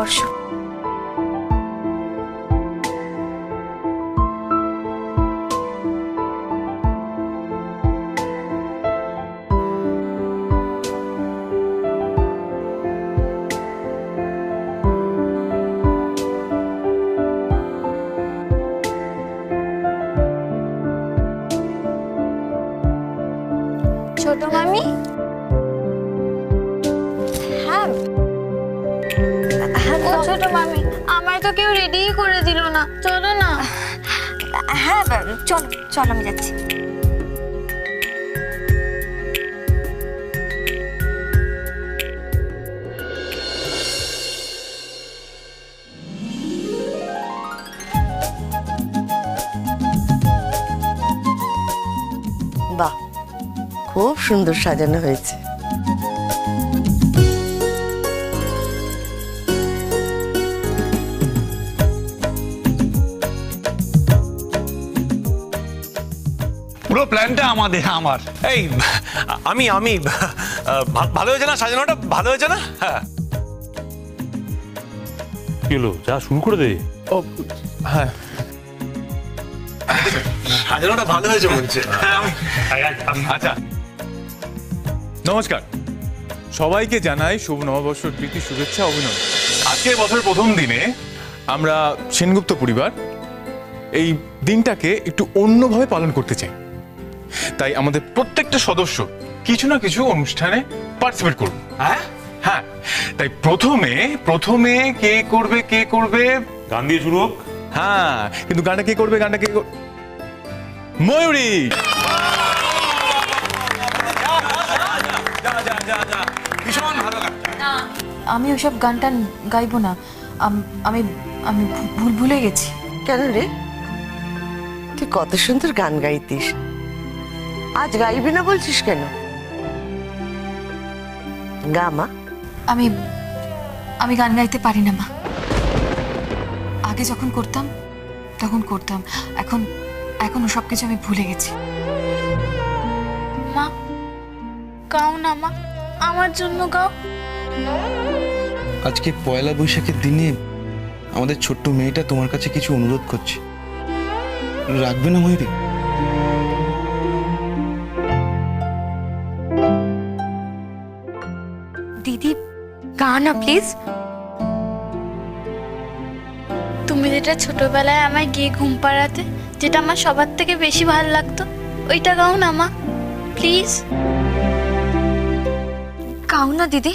বর্ষা। ছোট মামি, হ্যাঁ ও ছোট মামি, আমায় তো কেউ রেডি করে দিল না, চলো না। হ্যাঁ চল চল, আমি যাচ্ছি। বাহ, খুব সুন্দর সাজানো হয়েছে। পুরো প্ল্যানটা আমার এই আমি ভালো হয়েছে না সাজানোটা? ভালো হয়েছে না? হ্যাঁ, কি হলো, যা শুরু করে দে। ও হ্যাঁ, সাজানোটা ভালো হয়েছে বলছে। আচ্ছা, নমস্কার সবাইকে জানাই শুভ নববর্ষের প্রীতি শুভেচ্ছা অভিনন্দন। আজকের বছরের প্রথম দিনে আমরা সেনগুপ্ত পরিবার এই দিনটাকে একটু অন্যভাবে পালন করতে চাই। তাই আমাদের প্রত্যেকটা সদস্য কিছু না কিছু অনুষ্ঠানে পার্টিসিপেট করুন। হ্যাঁ হ্যাঁ, তাই প্রথমে কে করবে গান দিয়ে শুরু হোক। হ্যাঁ, কিন্তু গানটা কে করবে? ময়ূরী। ভীষণ ভালো গান। আমি ওসব গানটা গাইবো না, আমি আমি ভুলে গেছি। কেন রে, তুই কত সুন্দর গান গাইতিস, আজ গাইবি না বলছিস কেন? গা মা। আমি গান গাইতে পারি না মা। আগে যখন করতাম তখন করতাম, এখন ওসব কিছু আমি ভুলে গেছি। মা গাও না মা, আমার জন্য গাও। আজকে পয়লা বৈশাখের দিনে আমাদের ছোট্ট মেয়েটা তোমার কাছে কিছু অনুরোধ করছে, রাখবে না ময়ূরী? দিদি গা না প্লিজ। তুমি যেটা ছোটবেলায় আমায় গিয়ে ঘুম পাড়াতে, যেটা আমার সবার থেকে বেশি ভালো লাগতো, ওইটা গাও না মা প্লিজ। গাও না দিদি।